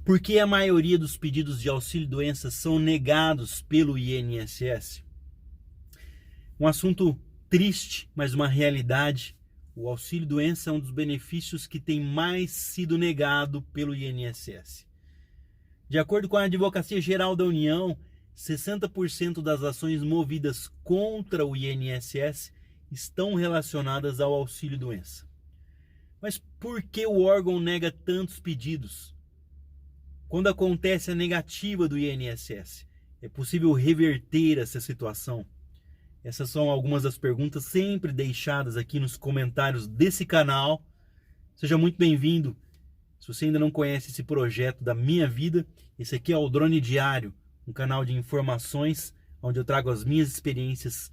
Por que a maioria dos pedidos de auxílio-doença são negados pelo INSS? Um assunto triste, mas uma realidade. O auxílio-doença é um dos benefícios que tem mais sido negado pelo INSS. De acordo com a Advocacia Geral da União, 60% das ações movidas contra o INSS estão relacionadas ao auxílio-doença. Mas por que o órgão nega tantos pedidos? Quando acontece a negativa do INSS, é possível reverter essa situação? Essas são algumas das perguntas sempre deixadas aqui nos comentários desse canal. Seja muito bem-vindo. Se você ainda não conhece esse projeto da minha vida, esse aqui é o Drone Diário, um canal de informações onde eu trago as minhas experiências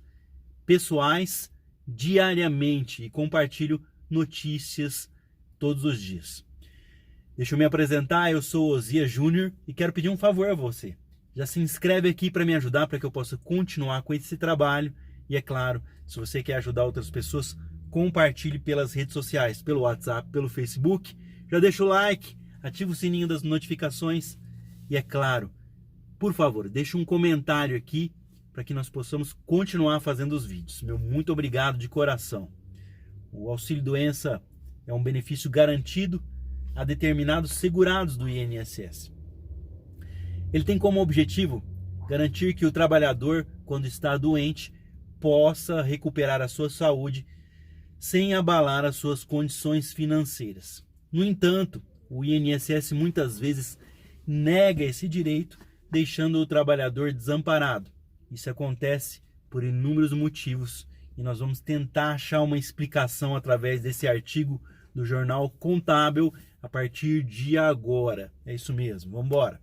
pessoais diariamente e compartilho notícias todos os dias. Deixa eu me apresentar, eu sou Osias Júnior e quero pedir um favor a você. Já se inscreve aqui para me ajudar, para que eu possa continuar com esse trabalho. E é claro, se você quer ajudar outras pessoas, compartilhe pelas redes sociais, pelo WhatsApp, pelo Facebook. Já deixa o like, ativa o sininho das notificações. E é claro, por favor, deixa um comentário aqui para que nós possamos continuar fazendo os vídeos. Meu muito obrigado de coração. O auxílio-doença é um benefício garantido a determinados segurados do INSS. Ele tem como objetivo garantir que o trabalhador, quando está doente, possa recuperar a sua saúde sem abalar as suas condições financeiras. No entanto, o INSS muitas vezes nega esse direito, deixando o trabalhador desamparado. Isso acontece por inúmeros motivos e nós vamos tentar achar uma explicação através desse artigo do Jornal Contábil a partir de agora. É isso mesmo, vamos embora.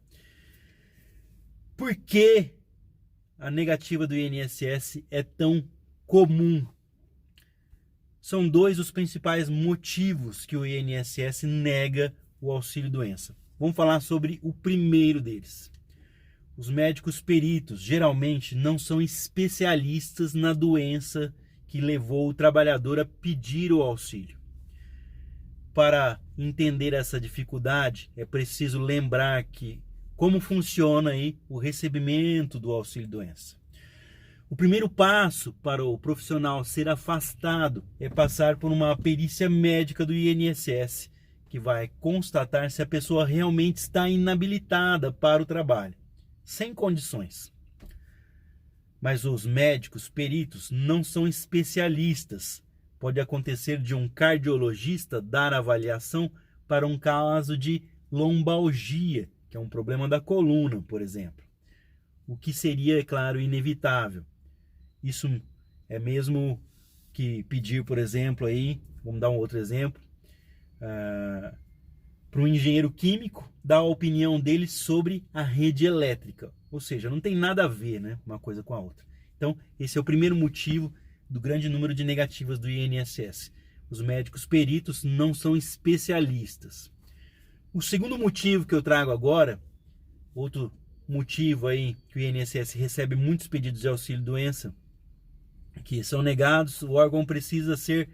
Por que a negativa do INSS é tão comum? São dois os principais motivos que o INSS nega o auxílio-doença. Vamos falar sobre o primeiro deles. Os médicos peritos geralmente não são especialistas na doença que levou o trabalhador a pedir o auxílio. Para entender essa dificuldade, é preciso lembrar como funciona aí o recebimento do auxílio-doença. O primeiro passo para o profissional ser afastado é passar por uma perícia médica do INSS, que vai constatar se a pessoa realmente está inabilitada para o trabalho, sem condições. Mas os médicos peritos não são especialistas. Pode acontecer de um cardiologista dar avaliação para um caso de lombalgia, que é um problema da coluna, por exemplo. O que seria, é claro, inevitável. Isso é mesmo que pedir, por exemplo, aí, vamos dar um outro exemplo, para um engenheiro químico dar a opinião dele sobre a rede elétrica. Ou seja, não tem nada a ver, né, uma coisa com a outra. Então, esse é o primeiro motivo do grande número de negativas do INSS. Os médicos peritos não são especialistas. O segundo motivo que eu trago agora, outro motivo aí que o INSS recebe muitos pedidos de auxílio-doença que são negados, o órgão precisa ser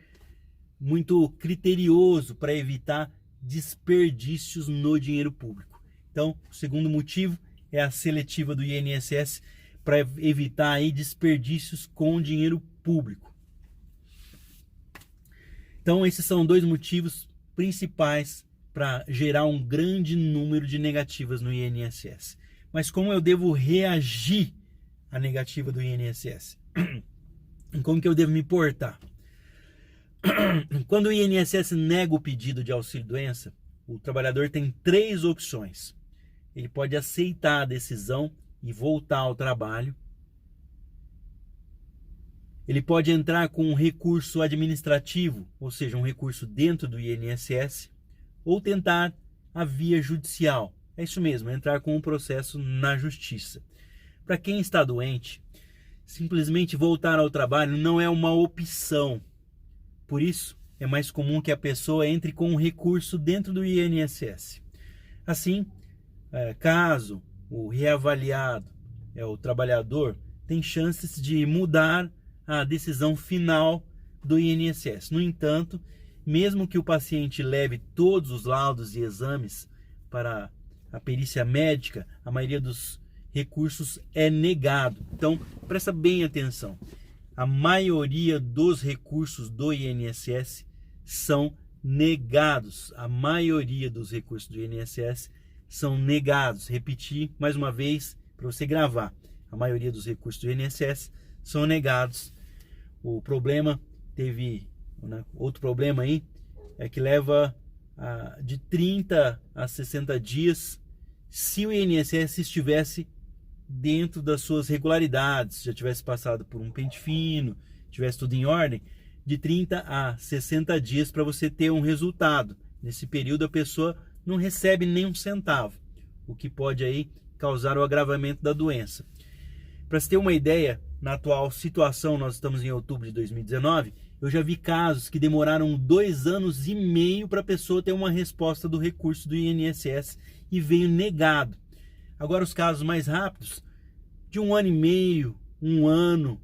muito criterioso para evitar desperdícios no dinheiro público. Então, o segundo motivo é a seletiva do INSS para evitar aí desperdícios com dinheiro público. Então, esses são dois motivos principais para gerar um grande número de negativas no INSS. Mas como eu devo reagir à negativa do INSS? Como que eu devo me portar? Quando o INSS nega o pedido de auxílio-doença, o trabalhador tem três opções. Ele pode aceitar a decisão e voltar ao trabalho. Ele pode entrar com um recurso administrativo, ou seja, um recurso dentro do INSS, ou tentar a via judicial. É isso mesmo, entrar com um processo na justiça. Para quem está doente, simplesmente voltar ao trabalho não é uma opção. Por isso, é mais comum que a pessoa entre com um recurso dentro do INSS. Assim, caso o reavaliado, o trabalhador, tem chances de mudar a decisão final do INSS. No entanto, mesmo que o paciente leve todos os laudos e exames para a perícia médica, a maioria dos recursos é negado. Então, presta bem atenção. A maioria dos recursos do INSS são negados. A maioria dos recursos do INSS são negados. Repetir mais uma vez para você gravar. A maioria dos recursos do INSS são negados. O problema outro problema aí é que leva de 30 a 60 dias se o INSS estivesse dentro das suas regularidades, já tivesse passado por um pente fino, tivesse tudo em ordem, de 30 a 60 dias para você ter um resultado. Nesse período a pessoa não recebe nem um centavo, o que pode aí causar o agravamento da doença. Para você ter uma ideia, na atual situação, nós estamos em outubro de 2019, eu já vi casos que demoraram 2 anos e meio para a pessoa ter uma resposta do recurso do INSS e veio negado. Agora os casos mais rápidos, de 1 ano e meio, 1 ano,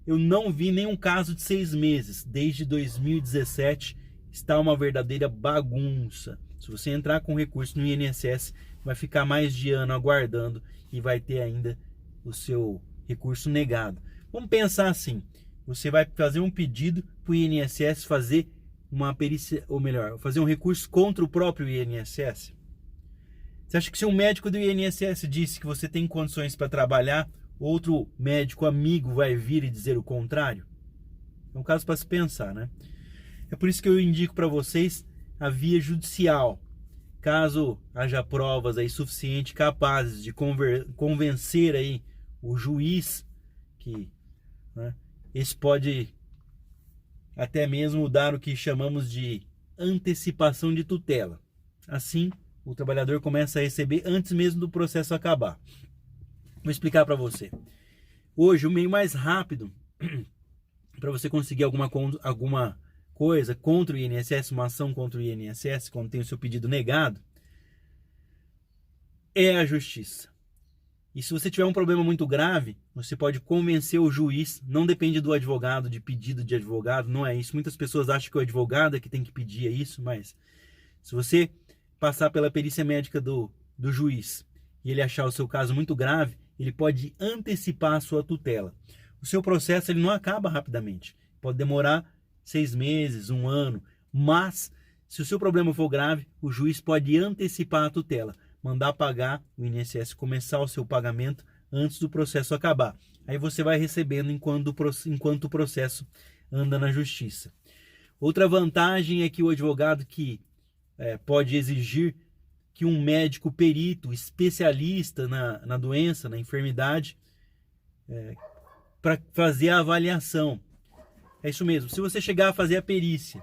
eu não vi nenhum caso de 6 meses. Desde 2017 está uma verdadeira bagunça. Se você entrar com recurso no INSS, vai ficar mais de ano aguardando e vai ter ainda o seu recurso negado. Vamos pensar assim, você vai fazer um pedido para o INSS fazer uma perícia, ou melhor, fazer um recurso contra o próprio INSS. Você acha que se um médico do INSS disse que você tem condições para trabalhar, outro médico amigo vai vir e dizer o contrário? É um caso para se pensar, né? É por isso que eu indico para vocês a via judicial. Caso haja provas aí suficientes, capazes de convencer aí o juiz, que esse pode até mesmo dar o que chamamos de antecipação de tutela. Assim, o trabalhador começa a receber antes mesmo do processo acabar. Vou explicar para você. Hoje, o meio mais rápido para você conseguir alguma coisa contra o INSS, uma ação contra o INSS, quando tem o seu pedido negado, é a justiça. E se você tiver um problema muito grave, você pode convencer o juiz, não depende do advogado, de pedido de advogado, não é isso. Muitas pessoas acham que o advogado é que tem que pedir isso, mas se você passar pela perícia médica do juiz e ele achar o seu caso muito grave, ele pode antecipar a sua tutela. O seu processo ele não acaba rapidamente, pode demorar 6 meses, 1 ano, mas se o seu problema for grave, o juiz pode antecipar a tutela, mandar pagar o INSS, começar o seu pagamento antes do processo acabar. Aí você vai recebendo enquanto o processo anda na justiça. Outra vantagem é que o advogado que pode exigir que um médico perito, especialista na doença, na enfermidade, para fazer a avaliação. É isso mesmo, se você chegar a fazer a perícia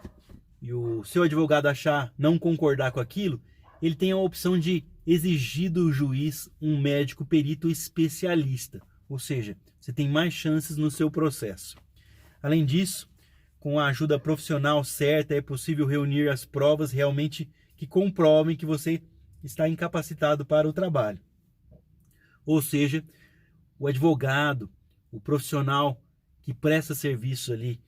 e o seu advogado achar não concordar com aquilo, ele tem a opção de exigir do juiz um médico perito especialista, ou seja, você tem mais chances no seu processo. Além disso, com a ajuda profissional certa, é possível reunir as provas realmente que comprovem que você está incapacitado para o trabalho. Ou seja, o advogado, o profissional que presta serviço ali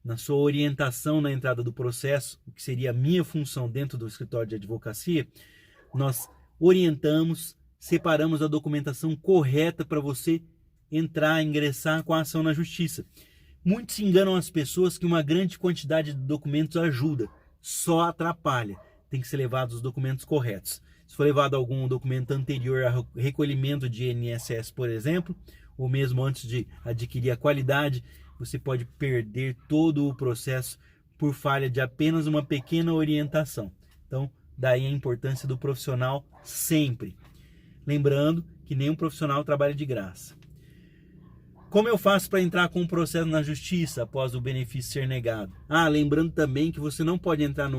na sua orientação na entrada do processo, o que seria a minha função dentro do escritório de advocacia, nós orientamos, separamos a documentação correta para você ingressar com a ação na justiça. Muitos enganam as pessoas que uma grande quantidade de documentos ajuda, só atrapalha. Tem que ser levados os documentos corretos. Se for levado algum documento anterior a recolhimento de INSS, por exemplo, ou mesmo antes de adquirir a qualidade, você pode perder todo o processo por falha de apenas uma pequena orientação. Então, daí a importância do profissional sempre. Lembrando que nenhum profissional trabalha de graça. Como eu faço para entrar com um processo na justiça após o benefício ser negado? Lembrando também que você não pode entrar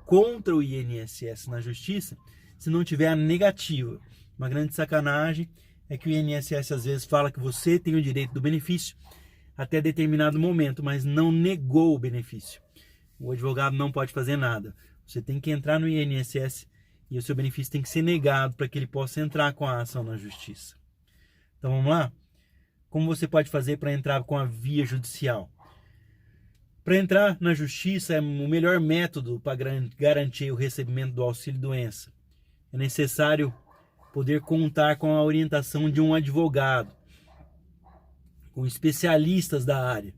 contra o INSS na justiça se não tiver a negativa. Uma grande sacanagem é que o INSS às vezes fala que você tem o direito do benefício até determinado momento, mas não negou o benefício. O advogado não pode fazer nada. Você tem que entrar no INSS e o seu benefício tem que ser negado para que ele possa entrar com a ação na justiça. Então vamos lá? Como você pode fazer para entrar com a via judicial? Para entrar na justiça, o melhor método para garantir o recebimento do auxílio-doença é necessário poder contar com a orientação de um advogado, com especialistas da área.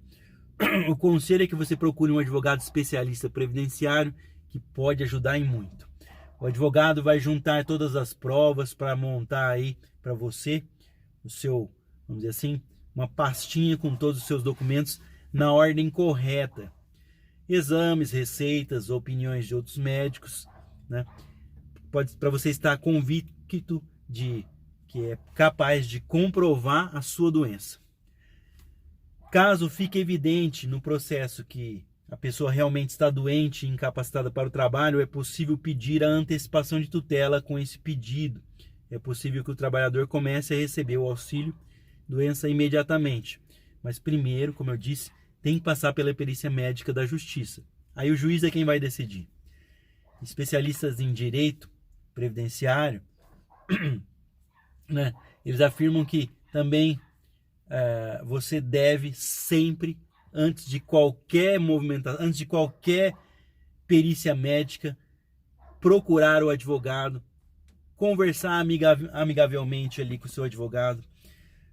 O conselho é que você procure um advogado especialista previdenciário que pode ajudar em muito. O advogado vai juntar todas as provas para montar aí para você o seu, vamos dizer assim, uma pastinha com todos os seus documentos na ordem correta. Exames, receitas, opiniões de outros médicos, né? Para você estar convicto de que é capaz de comprovar a sua doença. Caso fique evidente no processo que a pessoa realmente está doente e incapacitada para o trabalho, é possível pedir a antecipação de tutela com esse pedido. É possível que o trabalhador comece a receber o auxílio doença imediatamente. Mas primeiro, como eu disse, tem que passar pela perícia médica da justiça. Aí o juiz é quem vai decidir. Especialistas em direito previdenciário, né, eles afirmam que também você deve sempre, antes de qualquer movimentação, antes de qualquer perícia médica, procurar o advogado, conversar amigavelmente ali com o seu advogado.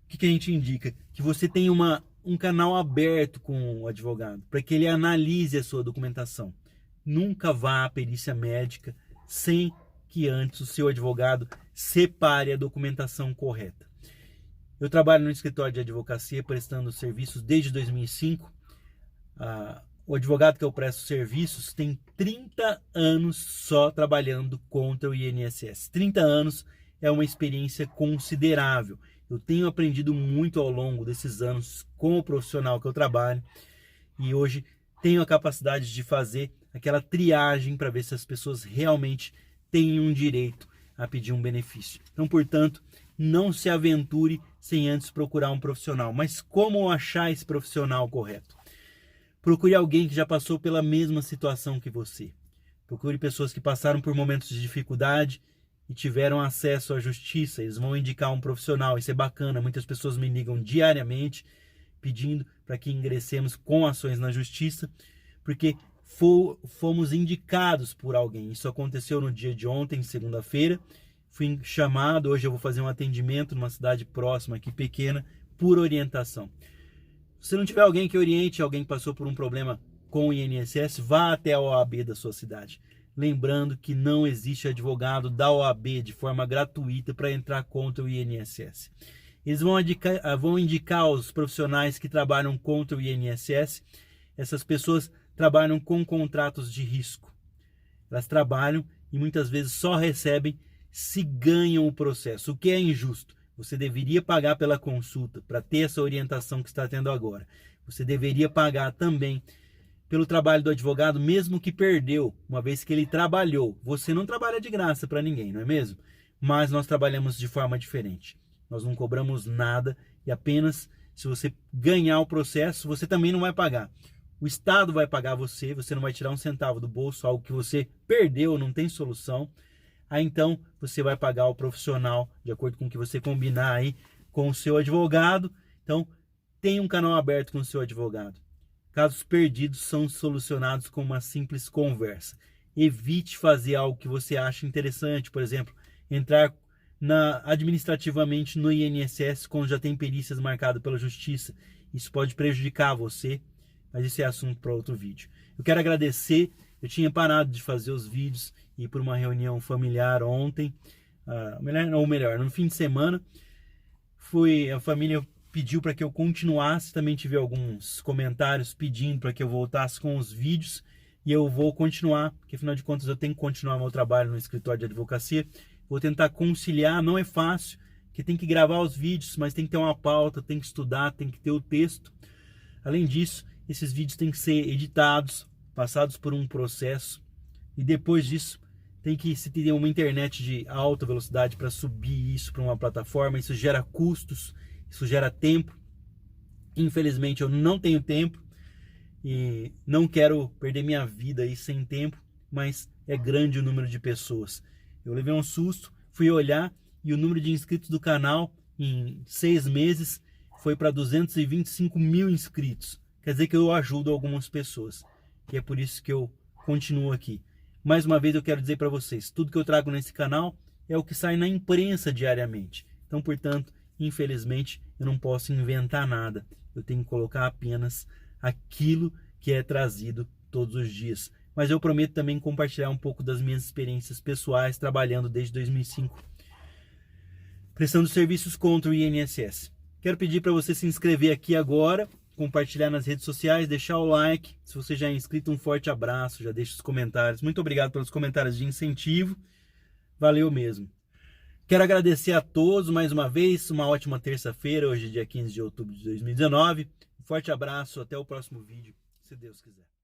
O que a gente indica? Que você tenha um canal aberto com o advogado, para que ele analise a sua documentação. Nunca vá à perícia médica sem que antes o seu advogado separe a documentação correta. Eu trabalho no escritório de advocacia prestando serviços desde 2005. O advogado que eu presto serviços tem 30 anos só trabalhando contra o INSS. 30 anos é uma experiência considerável. Eu tenho aprendido muito ao longo desses anos com o profissional que eu trabalho e hoje tenho a capacidade de fazer aquela triagem para ver se as pessoas realmente têm um direito a pedir um benefício. Então, portanto, não se aventure sem antes procurar um profissional. Mas como achar esse profissional correto? Procure alguém que já passou pela mesma situação que você. Procure pessoas que passaram por momentos de dificuldade e tiveram acesso à justiça. Eles vão indicar um profissional, isso é bacana. Muitas pessoas me ligam diariamente pedindo para que ingressemos com ações na justiça, porque fomos indicados por alguém. Isso aconteceu no dia de ontem, segunda-feira. Fui chamado, hoje eu vou fazer um atendimento numa cidade próxima aqui, pequena, por orientação. Se não tiver alguém que oriente, alguém que passou por um problema com o INSS, vá até a OAB da sua cidade. Lembrando que não existe advogado da OAB de forma gratuita para entrar contra o INSS. Eles vão indicar os profissionais que trabalham contra o INSS. Essas pessoas trabalham com contratos de risco. Elas trabalham e muitas vezes só recebem se ganham o processo, o que é injusto. Você deveria pagar pela consulta para ter essa orientação que está tendo agora. Você deveria pagar também pelo trabalho do advogado, mesmo que perdeu, uma vez que ele trabalhou. Você não trabalha de graça para ninguém, não é mesmo? Mas nós trabalhamos de forma diferente. Nós não cobramos nada e apenas se você ganhar o processo, você também não vai pagar. O Estado vai pagar você, você não vai tirar um centavo do bolso, algo que você perdeu, não tem solução. Aí então você vai pagar o profissional de acordo com o que você combinar aí com o seu advogado. Então tenha um canal aberto com o seu advogado. Casos perdidos são solucionados com uma simples conversa. Evite fazer algo que você acha interessante, por exemplo, entrar administrativamente no INSS quando já tem perícias marcadas pela justiça. Isso pode prejudicar você, mas isso é assunto para outro vídeo. Eu quero agradecer. Eu tinha parado de fazer os vídeos e ir por uma reunião familiar ontem, ou melhor, no fim de semana. A família pediu para que eu continuasse, também tive alguns comentários pedindo para que eu voltasse com os vídeos, e eu vou continuar, porque afinal de contas eu tenho que continuar meu trabalho no escritório de advocacia. Vou tentar conciliar, não é fácil, porque tem que gravar os vídeos, mas tem que ter uma pauta, tem que estudar, tem que ter o texto. Além disso, esses vídeos têm que ser editados, passados por um processo, e depois disso tem que se ter uma internet de alta velocidade para subir isso para uma plataforma. Isso gera custos, isso gera tempo. Infelizmente eu não tenho tempo e não quero perder minha vida aí sem tempo, mas é grande o número de pessoas. Eu levei um susto, fui olhar e o número de inscritos do canal em 6 meses foi para 225 mil inscritos. Quer dizer que eu ajudo algumas pessoas. E é por isso que eu continuo aqui. Mais uma vez eu quero dizer para vocês, tudo que eu trago nesse canal é o que sai na imprensa diariamente. Então, portanto, infelizmente, eu não posso inventar nada. Eu tenho que colocar apenas aquilo que é trazido todos os dias. Mas eu prometo também compartilhar um pouco das minhas experiências pessoais trabalhando desde 2005, prestando serviços contra o INSS. Quero pedir para você se inscrever aqui agora, compartilhar nas redes sociais, deixar o like. Se você já é inscrito, um forte abraço, já deixa os comentários. Muito obrigado pelos comentários de incentivo. Valeu mesmo. Quero agradecer a todos mais uma vez. Uma ótima terça-feira, hoje dia 15 de outubro de 2019. Um forte abraço, até o próximo vídeo, se Deus quiser.